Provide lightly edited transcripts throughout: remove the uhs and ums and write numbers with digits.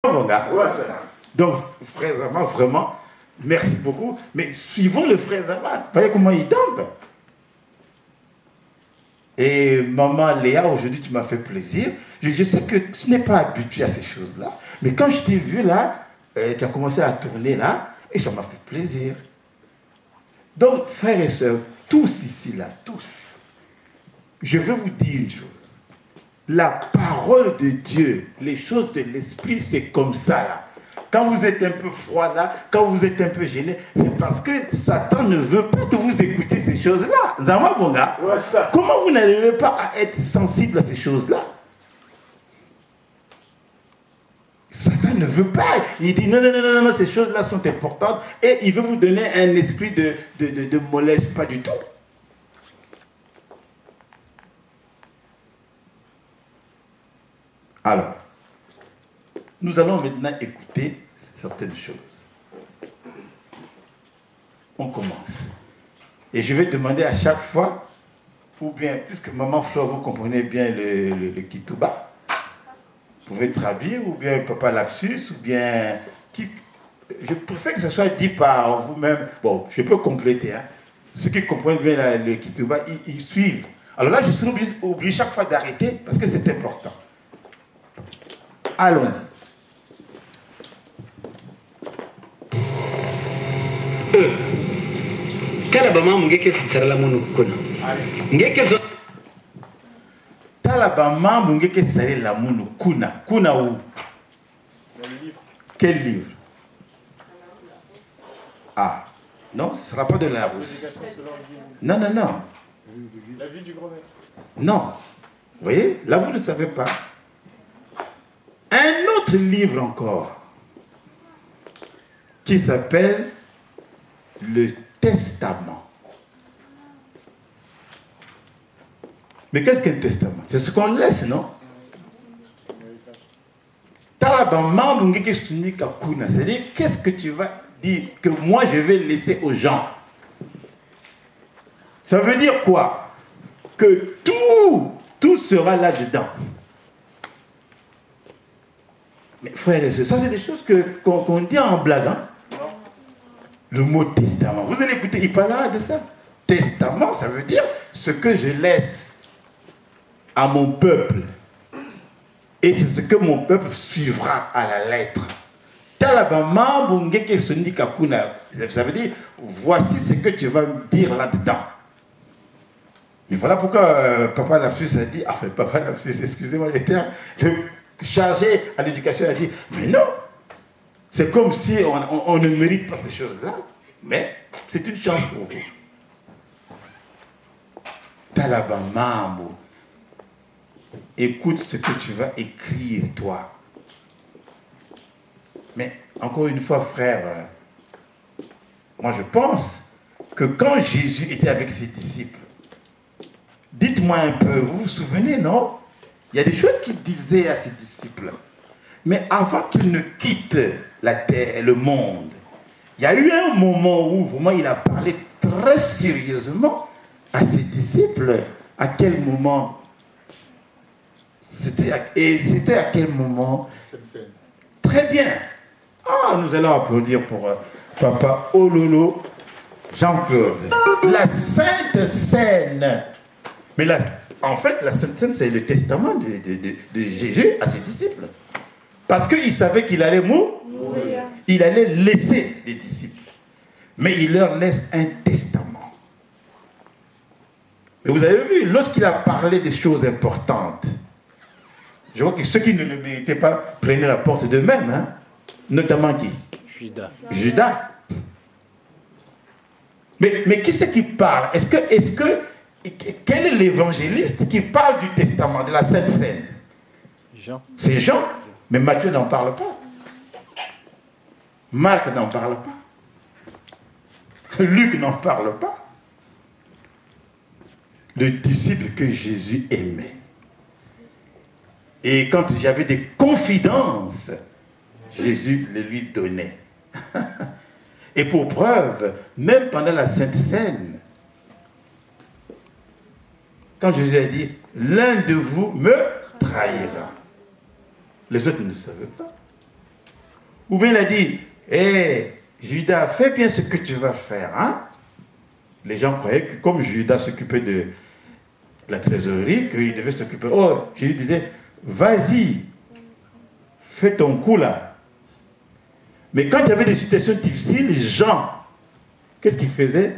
Mon gars. Donc, frère Zama, vraiment, merci beaucoup. Mais suivons le frère Zama. Voyez comment il tombe. Et maman Léa, aujourd'hui, tu m'as fait plaisir. Je sais que tu n'es pas habitué à ces choses-là. Mais quand je t'ai vu là, tu as commencé à tourner là, et ça m'a fait plaisir. Donc, frères et sœurs, tous ici, là, tous, je veux vous dire une chose. La parole de Dieu, les choses de l'esprit, c'est comme ça, là. Quand vous êtes un peu froid, là, quand vous êtes un peu gêné, c'est parce que Satan ne veut pas que vous écoutiez ces choses-là. Zama Bonga, comment vous n'arrivez pas à être sensible à ces choses-là? Satan ne veut pas. Il dit non, non, non, non, non, ces choses-là sont importantes et il veut vous donner un esprit de mollesse, pas du tout. Alors, nous allons maintenant écouter certaines choses. On commence. Et je vais demander à chaque fois, ou bien, puisque Maman Flore, vous comprenez bien le Kituba, vous pouvez traduire, ou bien Papa Lapsus, ou bien... Je préfère que ce soit dit par vous-même. Bon, je peux compléter. Hein. Ceux qui comprennent bien le Kituba, ils suivent. Alors là, je serai obligé chaque fois d'arrêter, parce que c'est important. Allons-y. Talabama mungeke sare la munu kuna. Kuna où? Quel livre? Ah, non, ce ne sera pas de la Rousse. Non, non, non. La vie du grand-mère. Non. Vous voyez, là vous ne savez pas. Un autre livre encore qui s'appelle le Testament. Mais qu'est-ce qu'un testament? C'est ce qu'on laisse, non? C'est-à-dire, qu'est-ce que tu vas dire que moi je vais laisser aux gens? Ça veut dire quoi? Que tout sera là-dedans. Mais frères et sœurs, ça c'est des choses qu'on dit en blague. Hein? Le mot testament. Vous allez écouter, il parlera de ça. Testament, ça veut dire ce que je laisse à mon peuple. Et c'est ce que mon peuple suivra à la lettre. Ça veut dire, voici ce que tu vas me dire là-dedans. Mais voilà pourquoi Papa Lapsus a dit, enfin Papa Lapsus, excusez-moi les termes, le chargé à l'éducation a dit, mais non, c'est comme si on ne mérite pas ces choses-là, mais c'est une chance pour vous. Talabamambo. Écoute ce que tu vas écrire, toi. Mais, encore une fois, frère, moi je pense que quand Jésus était avec ses disciples, dites-moi un peu, vous vous souvenez, non? Il y a des choses qu'il disait à ses disciples. Mais avant qu'il ne quitte la terre, le monde, il y a eu un moment où vraiment il a parlé très sérieusement à ses disciples. À quel moment? C'était à quel moment? Très bien. Ah, nous allons applaudir pour Papa Ololo Jean-Claude. La Sainte Seine. Mais là, en fait, la Sainte Seine, c'est le testament de Jésus à ses disciples. Parce qu'il savait qu'il allait mourir. Il allait laisser les disciples. Mais il leur laisse un testament. Mais vous avez vu, lorsqu'il a parlé des choses importantes, je vois que ceux qui ne le méritaient pas prenaient la porte d'eux-mêmes, hein? Notamment qui? Judas. Mais qui c'est qui parle? Quel est l'évangéliste qui parle du testament, de la Sainte Seine? Jean. C'est Jean. Mais Matthieu n'en parle pas. Marc n'en parle pas. Luc n'en parle pas. Le disciple que Jésus aimait. Et quand il y avait des confidences, Jésus les lui donnait. Et pour preuve, même pendant la Sainte Seine, quand Jésus a dit, l'un de vous me trahira. Les autres ne savaient pas. Ou bien il a dit, hé, Judas, fais bien ce que tu vas faire. Hein? Les gens croyaient que comme Judas s'occupait de la trésorerie, qu'il devait s'occuper. Oh, Jésus disait, vas-y, fais ton coup là. Mais quand il y avait des situations difficiles, Jean, qu'est-ce qu'il faisait?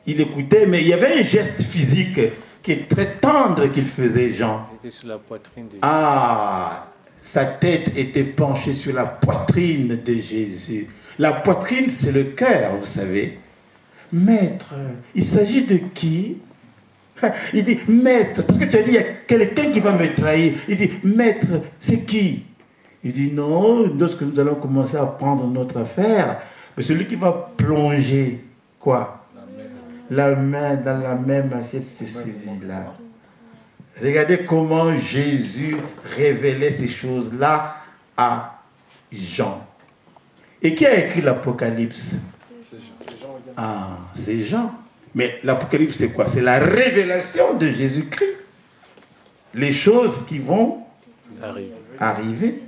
Il écoutait, mais il y avait un geste physique qui est très tendre qu'il faisait, Jean. Il était sur la poitrine de Jésus. Ah, sa tête était penchée sur la poitrine de Jésus. La poitrine, c'est le cœur, vous savez. Maître, il s'agit de qui? Il dit, maître, parce que tu as dit, il y a quelqu'un qui va me trahir. Il dit, maître, c'est qui? Il dit, non, lorsque nous allons commencer à prendre notre affaire, mais celui qui va plonger, quoi? La main dans la même assiette, c'est celui-là. Regardez comment Jésus révélait ces choses-là à Jean. Et qui a écrit l'Apocalypse? Ah, c'est Jean. Mais l'Apocalypse, c'est quoi? C'est la révélation de Jésus-Christ. Les choses qui vont arriver.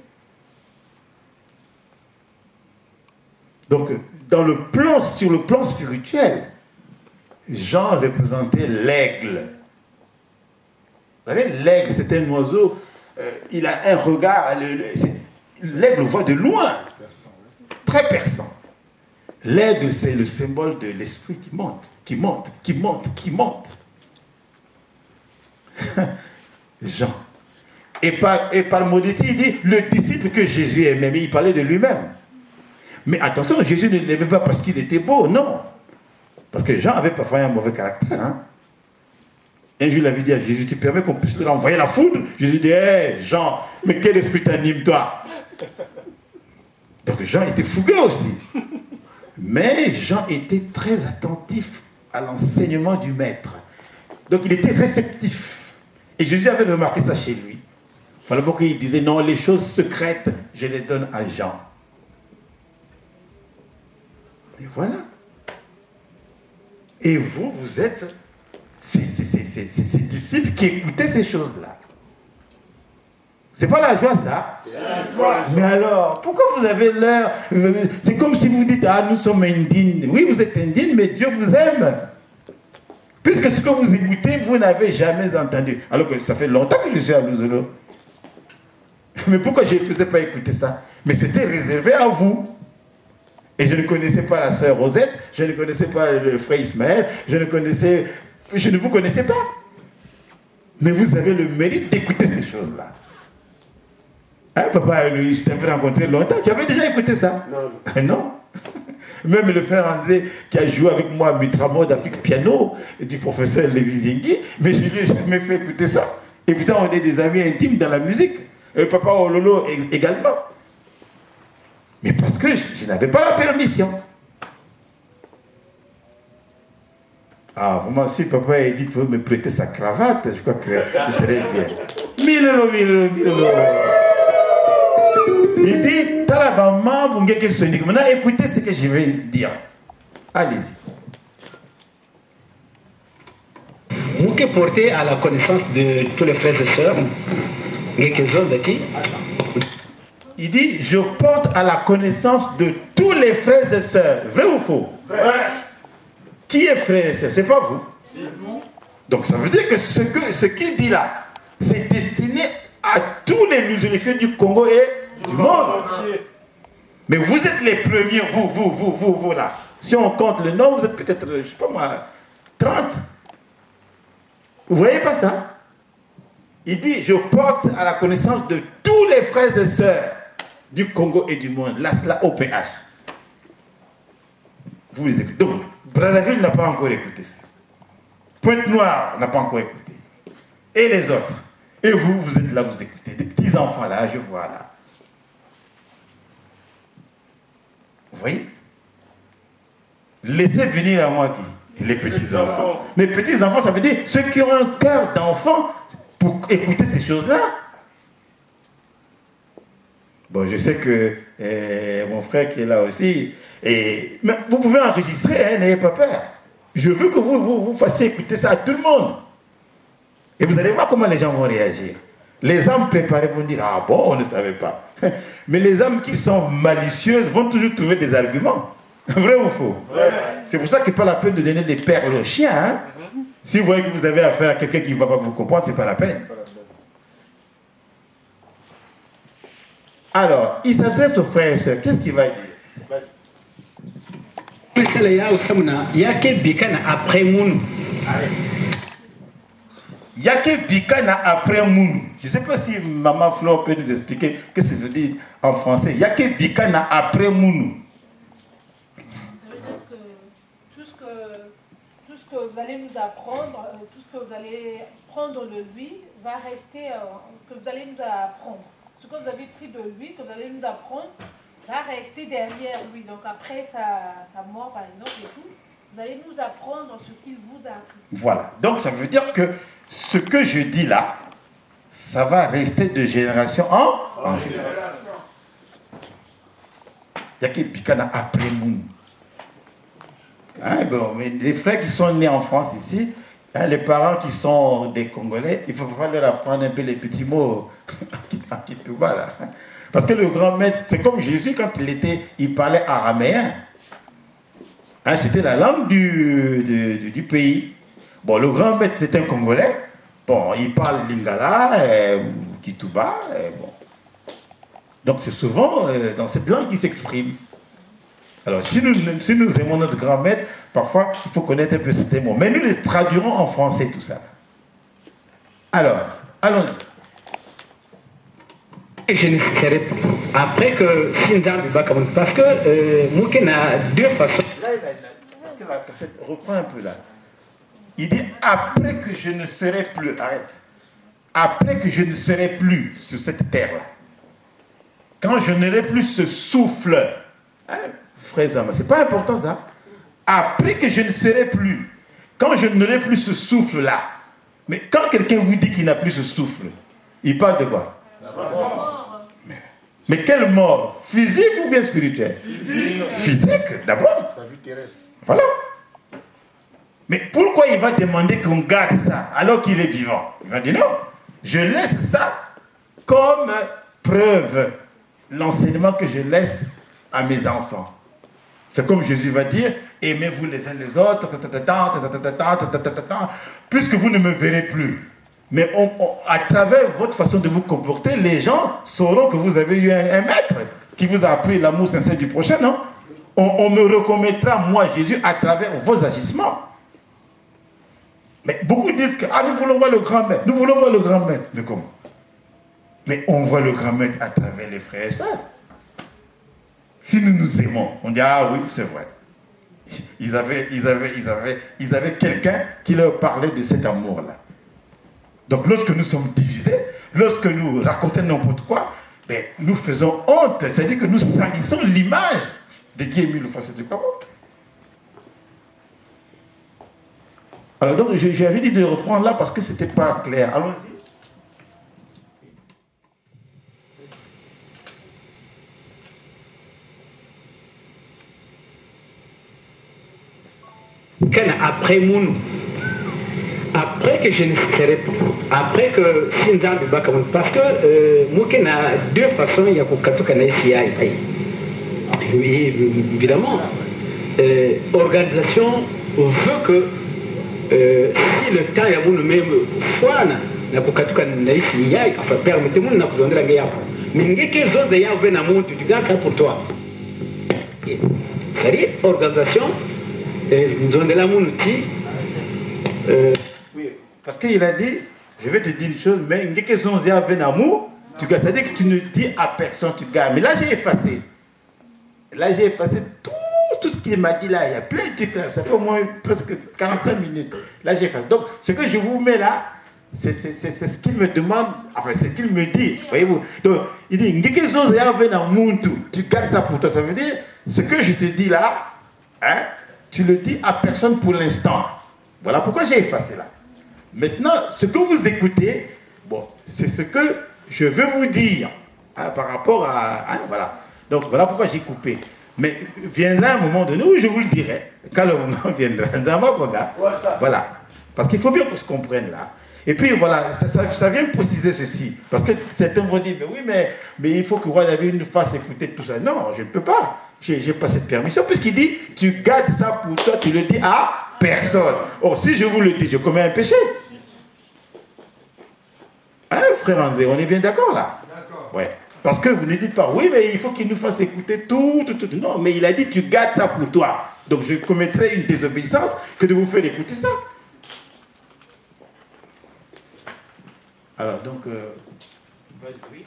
Donc, sur le plan spirituel, Jean représentait l'aigle. Vous savez, l'aigle, c'est un oiseau, il a un regard, l'aigle voit de loin, très perçant. L'aigle, c'est le symbole de l'esprit qui monte, qui monte, qui monte, qui monte. Jean. Et par modestie, il dit, le disciple que Jésus aimait, mais il parlait de lui-même. Mais attention, Jésus ne l'aimait pas parce qu'il était beau, non. Parce que Jean avait parfois un mauvais caractère. Hein? Un jour, il avait dit à Jésus, tu permets qu'on puisse leur envoyer la foudre? Jésus dit, hé, Jean, mais quel esprit t'anime, toi? Donc Jean était fougueux aussi. Mais Jean était très attentif à l'enseignement du maître. Donc il était réceptif. Et Jésus avait remarqué ça chez lui. Voilà pourquoi il disait, non, les choses secrètes, je les donne à Jean. Et voilà. Et vous êtes ces disciples qui écoutaient ces choses-là. C'est pas la joie, ça? C'est la joie. Mais alors, pourquoi vous avez l'air... C'est comme si vous dites, ah, nous sommes indignes. Oui, vous êtes indignes, mais Dieu vous aime. Puisque ce que vous écoutez, vous n'avez jamais entendu. Alors que ça fait longtemps que je suis à Luzolo. Mais pourquoi je ne faisais pas écouter ça? Mais c'était réservé à vous. Et je ne connaissais pas la sœur Rosette, je ne connaissais pas le frère Ismaël, je ne vous connaissais pas. Mais vous avez le mérite d'écouter ces choses-là. Hein, papa Louis, je t'avais rencontré longtemps, tu avais déjà écouté ça? Non. Non. Même le frère André qui a joué avec moi à Mitramo d'Afrique Piano, du professeur Lévi-Zingui, mais je lui ai jamais fait écouter ça. Et pourtant, on est des amis intimes dans la musique. Et papa Ololo également. Mais parce que je n'avais pas la permission. Ah, vraiment, si papa a dit qu'il veut me prêter sa cravate, je crois que je serais bien. 1000 euros. Il dit, maintenant écoutez ce que je vais dire. Allez-y. Vous qui portez à la connaissance de tous les frères et sœurs, il dit, je porte à la connaissance de tous les frères et sœurs. Vrai ou faux? Vrai. Qui est frère et sœur? C'est pas vous? C'est nous. Donc ça veut dire que ce qu'il dit là, c'est destiné à tous les musulmans du Congo et du monde entier. Mais vous êtes les premiers, vous là. Si on compte le nom, vous êtes peut-être, je sais pas moi, 30. Vous voyez pas ça? Il dit, je porte à la connaissance de tous les frères et sœurs du Congo et du monde, l'ASLA OPH. Vous les écoutez. Donc, Brazzaville n'a pas encore écouté ça. Pointe-Noire n'a pas encore écouté. Et les autres. Et vous êtes là, vous écoutez. Des petits enfants là, je vois là. Vous voyez? Laissez venir à moi qui? Les petits enfants. Les petits enfants, ça veut dire ceux qui ont un cœur d'enfant pour écouter ces choses-là. Bon, je sais que mon frère qui est là aussi, mais vous pouvez enregistrer, hein, n'ayez pas peur. Je veux que vous fassiez écouter ça à tout le monde. Et vous allez voir comment les gens vont réagir. Les âmes préparées vont dire, ah bon, on ne savait pas. Mais les âmes qui sont malicieuses vont toujours trouver des arguments. Vrai ou faux? C'est pour ça qu'il n'est pas la peine de donner des perles aux chiens. Hein? Si vous voyez que vous avez affaire à quelqu'un qui ne va pas vous comprendre, ce n'est pas la peine. Alors, il s'adresse aux frères et sœurs. Qu'est-ce qu'il va dire? Yake Bikana après Mounou. Je ne sais pas si Maman Flore peut nous expliquer ce que ça veut dire en français. Yake Bikana après Mounou. Ça veut dire que tout ce que vous allez nous apprendre, tout ce que vous allez prendre de lui, va rester, que vous allez nous apprendre. Ce que vous avez pris de lui, que vous allez nous apprendre, va rester derrière lui. Donc après sa mort, par exemple, et tout, vous allez nous apprendre ce qu'il vous a appris. Voilà. Donc ça veut dire que ce que je dis là, ça va rester de génération en génération. Il y a qui Bikana après Moun. Hein, bon, mais les frères qui sont nés en France ici, hein, les parents qui sont des Congolais, il faut pas leur apprendre un peu les petits mots en Kitouba là. Parce que le grand maître, c'est comme Jésus quand il parlait araméen. Hein, c'était la langue du pays. Bon, le grand maître, c'est un Congolais. Bon, il parle lingala, Kitouba. Bon. Donc, c'est souvent dans cette langue qu'il s'exprime. Alors, si nous aimons notre grand maître, parfois, il faut connaître un peu ces mots. Mais nous les traduirons en français, tout ça. Alors, allons-y. Je ne serai plus. Après que parce que Mouken a deux façons. Là, parce que la cassette reprend un peu là. Il dit après que je ne serai plus, arrête. Après que je ne serai plus sur cette terre-là. Quand je n'aurai plus ce souffle. Hein, frère Zama, c'est pas important ça. Après que je ne serai plus. Quand je n'aurai plus ce souffle-là. Mais quand quelqu'un vous dit qu'il n'a plus ce souffle, il parle de quoi? Mais quelle mort? Physique ou bien spirituelle? Physique, d'abord. Sa vie terrestre. Voilà. Mais pourquoi il va demander qu'on garde ça alors qu'il est vivant? Il va dire non, je laisse ça comme preuve, l'enseignement que je laisse à mes enfants. C'est comme Jésus va dire, aimez-vous les uns les autres, puisque vous ne me verrez plus. Mais à travers votre façon de vous comporter, les gens sauront que vous avez eu un maître qui vous a appris l'amour sincère du prochain, non? On me reconnaîtra, moi, Jésus, à travers vos agissements. Mais beaucoup disent que nous voulons voir le grand maître, nous voulons voir le grand maître. Mais comment? Mais on voit le grand maître à travers les frères et sœurs. Si nous nous aimons, on dit oui, c'est vrai. Ils avaient quelqu'un qui leur parlait de cet amour-là. Donc lorsque nous sommes divisés, lorsque nous racontons n'importe quoi, ben, nous faisons honte. C'est-à-dire que nous salissons l'image de Dieu Émile Fossé du Congo. Alors donc j'avais dit de reprendre là parce que ce n'était pas clair. Allons-y. Après Mounou. Après que je ne serai plus, après que Sindan de Bakamon, parce que Mouken a deux façons, il y a pour Katoukanaïsi. Évidemment, l'organisation veut que si le temps est à vous même foi, n'a pour Katoukanaïsi, enfin permettez-moi de vous donner la guerre. Mais quelques autres d'ailleurs viennent à monter, tu gardes ça pour toi. C'est-à-dire, organisation, nous donnons de la monouti. Oui, parce qu'il a dit, je vais te dire une chose, mais une question de l'amour, c'est-à-dire que tu ne dis à personne, tu gardes. Mais là, j'ai effacé. Là, j'ai effacé tout ce qu'il m'a dit là. Il y a plein de trucs là. Ça fait au moins presque 45 minutes. Là, j'ai effacé. Donc, ce que je vous mets là, c'est ce qu'il me demande, enfin, c'est ce qu'il me dit. Voyez-vous? Donc, il dit, une question de l'amour, tu gardes ça pour toi. Ça veut dire, ce que je te dis là, hein, tu le dis à personne pour l'instant. Voilà pourquoi j'ai effacé là. Maintenant, ce que vous écoutez, bon, c'est ce que je veux vous dire hein, par rapport à... Hein, voilà. Donc, voilà pourquoi j'ai coupé. Mais viendra un moment donné où je vous le dirai. Quand le moment viendra. Voilà. Parce qu'il faut bien qu'on se comprenne là. Et puis voilà, ça vient préciser ceci. Parce que certains vont dire, mais oui, mais il faut que roi David nous fasse écouter tout ça. Non, je ne peux pas. Je n'ai pas cette permission. Puisqu'il dit, tu gardes ça pour toi, tu le dis à personne. Or, si je vous le dis, je commets un péché. Hein, frère André, on est bien d'accord là? D'accord. Ouais. Parce que vous ne dites pas, oui, mais il faut qu'il nous fasse écouter tout. Non, mais il a dit, tu gardes ça pour toi. Donc je commettrai une désobéissance que de vous faire écouter ça. Alors, donc, vas-y.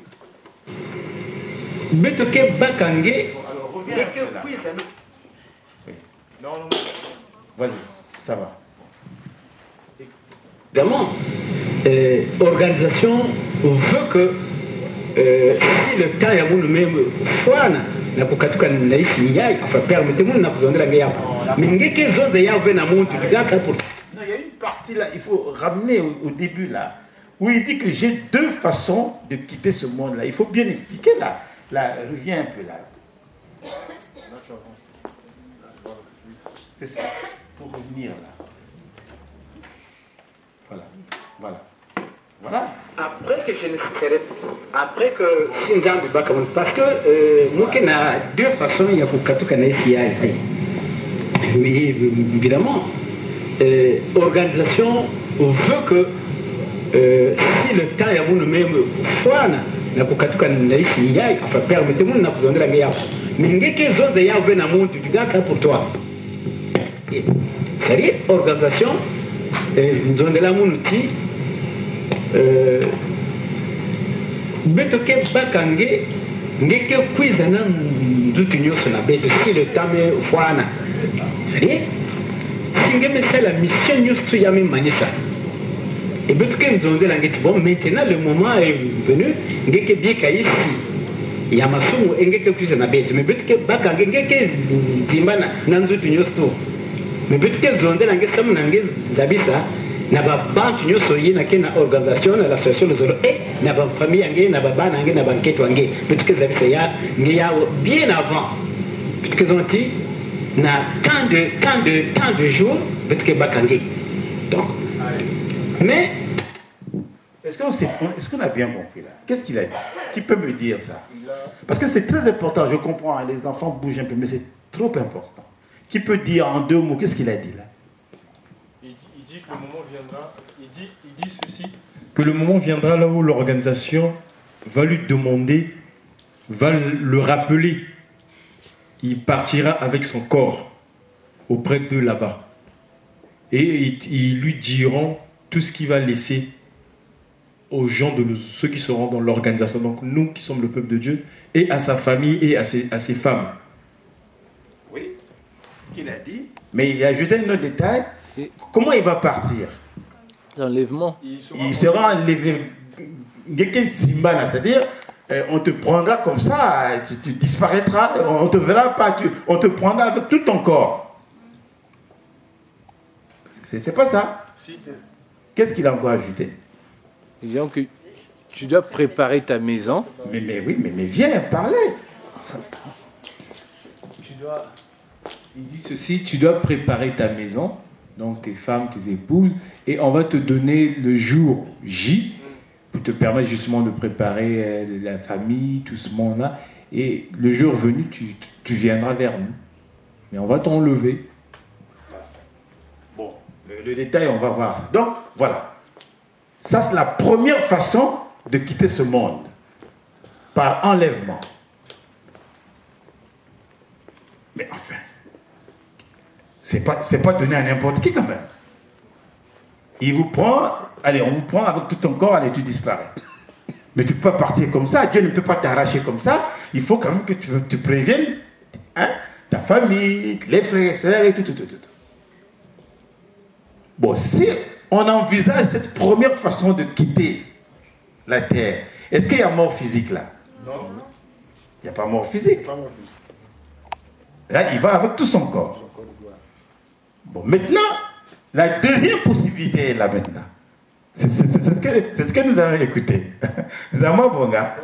Betoke Bakange. Alors, reviens un peu là. Oui. Non. Vas-y, ça va. Évidemment, l'organisation veut que si le temps est même fois, enfin, permettez-moi de vous donner la guerre. Mais il y a une partie là, il faut ramener au début là, où il dit que j'ai deux façons de quitter ce monde là. Il faut bien expliquer là. Là, reviens un peu là. C'est ça, pour revenir là. Voilà. Après que je ne serai pas, après que Sindam de Bakamon, parce que nous qui a deux façons, il y a pour Katou Kanesi. Mais évidemment, l'organisation veut que si le temps est vous même fois, enfin, permettez-moi de vous donner la guerre. Mais il y a quelques autres d'ailleurs qui viennent du gars pour toi. C'est-à-dire, organisation, nous donnons la outil. Betoke Bakange, ngeke kwizana ndutu nyoso na beto si le tame fwana. C'est-à-dire, si c'est la mission nyoso yame manisa. Et Betoke nzonze la ngeti bon, maintenant le moment est venu, ngeke bieka ici. Yamasumu ngeke kwizana beto, mais Betoke Bakange ngeke timbana nanzutu nyoso. Mais Betoke nzonze la ngeti samu nange zabisa. Na ba bantu nyoso yina kena organisation na l'association de zoro et na ba famille angé na ba bana angé na ba enquête angé peut-être que ça ya ngia bien avant peut-être que zonti na tant de jours peut-être que bakangé donc mais est-ce qu'on a bien compris là? Qu'est-ce qu'il a dit? Qui peut me dire ça? Parce que c'est très important, je comprends, hein, les enfants bougent un peu, mais c'est trop important. Qui peut dire en deux mots qu'est-ce qu'il a dit là? Il dit que le moment viendra, il dit ceci, que le moment viendra là où l'organisation va lui demander, va le rappeler, il partira avec son corps auprès d'eux là-bas. Et ils lui diront tout ce qu'il va laisser aux gens, ceux qui seront dans l'organisation, donc nous qui sommes le peuple de Dieu, et à sa famille et à ses femmes. Oui, ce qu'il a dit, mais il a ajouté un autre détail. Comment il va partir? L'enlèvement. Il sera enlevé. C'est-à-dire, on te prendra comme ça, tu disparaîtras, on ne te verra pas, on te prendra avec tout ton corps. C'est pas ça? Si. Qu'est-ce qu'il a encore ajouté? Disons que tu dois préparer ta maison. Mais oui, mais viens parler. Il dit ceci, tu dois préparer ta maison, donc tes femmes, tes épouses, et on va te donner le jour J pour te permettre justement de préparer la famille, tout ce monde-là. Et le jour venu, tu viendras vers nous. Mais on va t'enlever. Bon, le détail, on va voir ça. Donc, voilà. Ça, c'est la première façon de quitter ce monde. Par enlèvement. Mais enfin, c'est pas donné à n'importe qui quand même. Il vous prend, allez, on vous prend avec tout ton corps, allez, tu disparais. Mais tu ne peux pas partir comme ça, Dieu ne peut pas t'arracher comme ça. Il faut quand même que tu préviennes, hein, ta famille, les frères et sœurs et tout. Bon, si on envisage cette première façon de quitter la terre, est-ce qu'il y a mort physique là? Non. Il n'y a pas mort physique. Là, il va avec tout son corps. Bon, maintenant, la deuxième possibilité est là maintenant. C'est ce que nous allons écouter. Zama Bonga.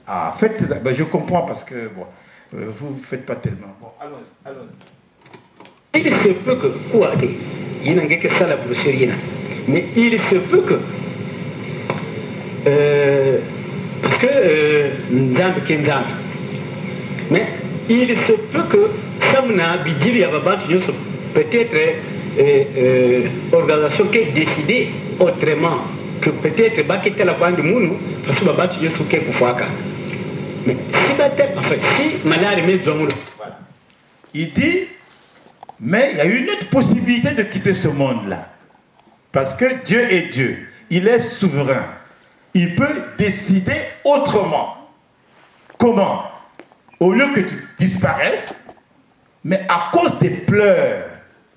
Ah, faites ça. Ben, je comprends parce que bon, vous ne faites pas tellement. Bon, allons. Il se peut que, quoi, il n'y a que ça la brochure, mais il se peut que parce que Nzambe qui est Nzambe. Mais il se peut que Samna Bidil Yababat peut-être organisation qui est décidée autrement, que peut-être Bakita la bande de Mounou, parce que Babat Yusuf qui est Koufouaka. Mais si Malari met voilà. Il dit, mais il y a une autre possibilité de quitter ce monde-là. Parce que Dieu est Dieu. Il est souverain. Il peut décider autrement. Comment? Au lieu que tu disparaisses, mais à cause des pleurs,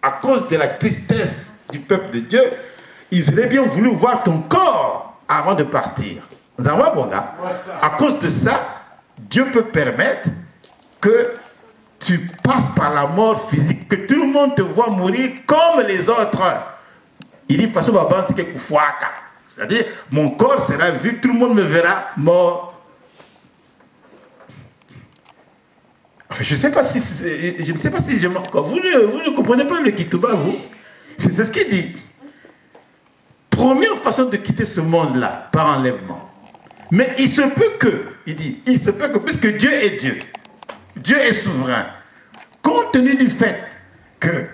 à cause de la tristesse du peuple de Dieu, ils auraient bien voulu voir ton corps avant de partir. Vous en voyez, bon gars? À cause de ça, Dieu peut permettre que tu passes par la mort physique, que tout le monde te voit mourir comme les autres. Il dit, façon, c'est-à-dire, mon corps sera vu, tout le monde me verra mort. Enfin, je ne sais pas si je me... Vous ne comprenez pas le Kituba, vous? C'est ce qu'il dit. Première façon de quitter ce monde-là, par enlèvement. Mais il se peut que, il dit, il se peut que, puisque Dieu est Dieu, Dieu est souverain, compte tenu du fait que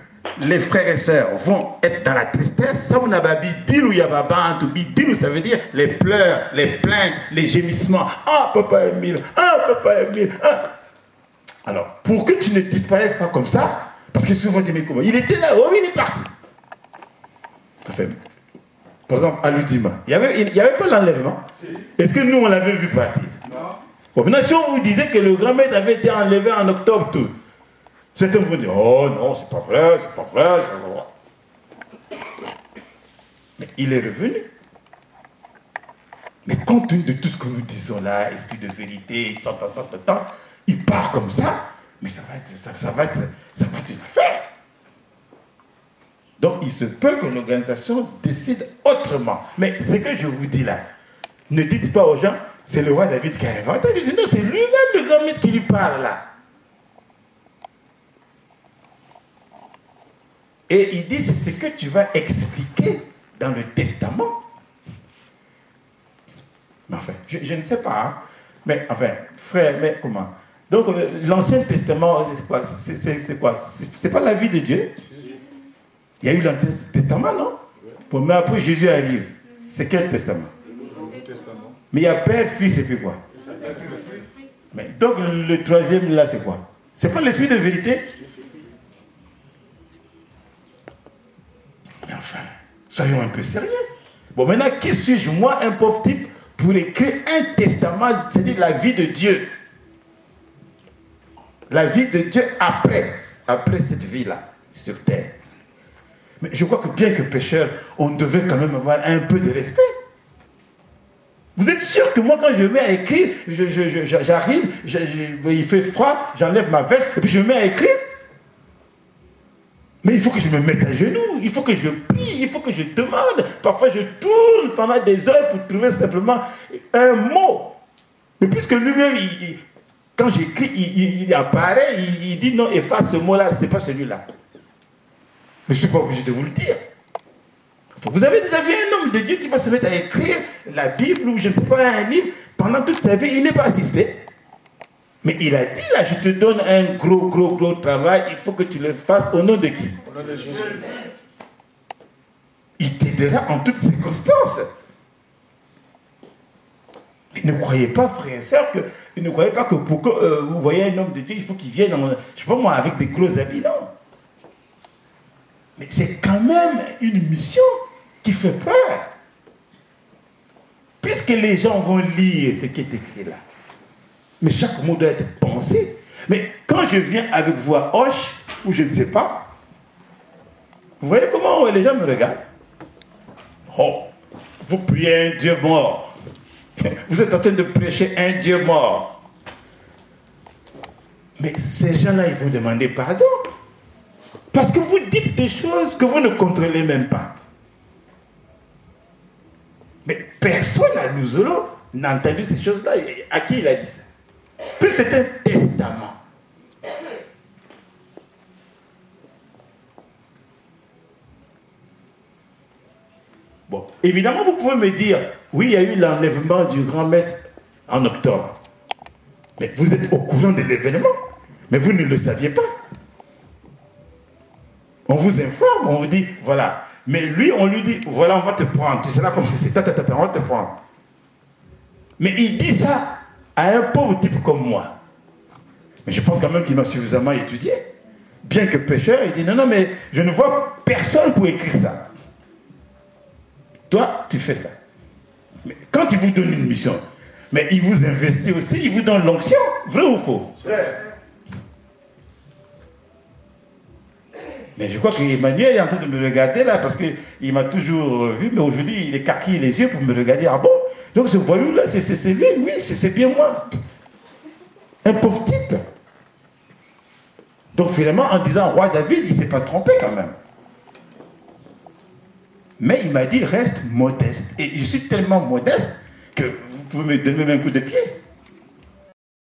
les frères et sœurs vont être dans la tristesse, ça vous n'avez pas dit, ça veut dire les pleurs, les plaintes, les gémissements. Ah, papa Emile, ah, papa Emile, ah. Alors, pour que tu ne disparaisses pas comme ça, parce que souvent, tu dis, mais comment? Il était là, oh, il est parti. Enfin, par exemple, à l'Udima, il n'y avait pas l'enlèvement. Est-ce que nous, on l'avait vu partir? Non. Bon, maintenant, si on vous disait que le grand-maître avait été enlevé en octobre, tout, certains vont dire, oh non, c'est pas vrai, c'est pas vrai, c'est pas vrai. Mais il est revenu. Mais compte tenu de tout ce que nous disons là, esprit de vérité, il part comme ça, mais ça va être une affaire. Donc il se peut que l'organisation décide autrement. Mais ce que je vous dis là, ne dites pas aux gens, c'est le roi David qui a inventé. Dites, non, c'est lui-même le grand maître qui lui parle là. Et il dit, c'est ce que tu vas expliquer dans le testament. Mais enfin, je ne sais pas. Hein. Mais enfin, frère, mais comment? Donc, l'Ancien Testament, c'est quoi? C'est pas la vie de Dieu? Il y a eu l'Ancien Testament, non? Bon, mais après, Jésus arrive. C'est quel testament? Mais il y a Père, Fils et puis quoi? Mais donc, le troisième, là, c'est quoi? C'est pas l'esprit de vérité? Mais enfin, soyons un peu sérieux. Bon, maintenant, qui suis-je, moi, un pauvre type, pour écrire un testament, c'est-à-dire la vie de Dieu? La vie de Dieu après cette vie-là, sur terre. Mais je crois que bien que pécheur, on devait quand même avoir un peu de respect. Vous êtes sûr que moi, quand je me mets à écrire, j'arrive, il fait froid, j'enlève ma veste, et puis je me mets à écrire? Mais il faut que je me mette à genoux, il faut que je prie, il faut que je demande. Parfois, je tourne pendant des heures pour trouver simplement un mot. Mais puisque lui-même, quand j'écris, il apparaît, il dit non, efface ce mot-là, c'est pas celui-là. Mais je ne suis pas obligé de vous le dire. Vous avez déjà vu un homme de Dieu qui va se mettre à écrire la Bible ou je ne sais pas, un livre, pendant toute sa vie, il n'est pas assisté. Mais il a dit là, je te donne un gros travail, il faut que tu le fasses au nom de qui? Au nom de Jésus. Il t'aidera en toutes circonstances. Mais ne croyez pas, frères et sœurs, ne croyez pas que pour que vous voyez un homme de Dieu, il faut qu'il vienne, je ne sais pas moi, avec des gros habits, non. Mais c'est quand même une mission qui fait peur. Puisque les gens vont lire ce qui est écrit là. Mais chaque mot doit être pensé. Mais quand je viens avec voix hoche, ou je ne sais pas, vous voyez comment les gens me regardent? Oh, vous priez un Dieu mort. Vous êtes en train de prêcher un Dieu mort. Mais ces gens-là, ils vont demander pardon. Parce que vous dites des choses que vous ne contrôlez même pas. Mais personne à Luzolo n'a entendu ces choses-là. À qui il a dit ça? Puis c'est un testament. Bon, évidemment, vous pouvez me dire, oui, il y a eu l'enlèvement du grand maître en octobre. Mais vous êtes au courant de l'événement. Mais vous ne le saviez pas. On vous informe, on vous dit, voilà. Mais lui, on lui dit, voilà, on va te prendre. Tu seras comme ceci, on va te prendre. Mais il dit ça à un pauvre type comme moi. Mais je pense quand même qu'il m'a suffisamment étudié. Bien que pécheur, il dit, non, non, mais je ne vois personne pour écrire ça. Toi, tu fais ça. Mais quand il vous donne une mission, mais il vous investit aussi, il vous donne l'onction. Vrai ou faux? Mais je crois qu'Emmanuel est en train de me regarder là, parce qu'il m'a toujours vu, mais aujourd'hui, il écarquille les yeux pour me regarder. Ah bon? Donc ce voyou-là, c'est lui, oui, c'est bien moi. Un pauvre type. Donc finalement, en disant roi David, il ne s'est pas trompé quand même. Mais il m'a dit, reste modeste. Et je suis tellement modeste que vous pouvez me donner même un coup de pied.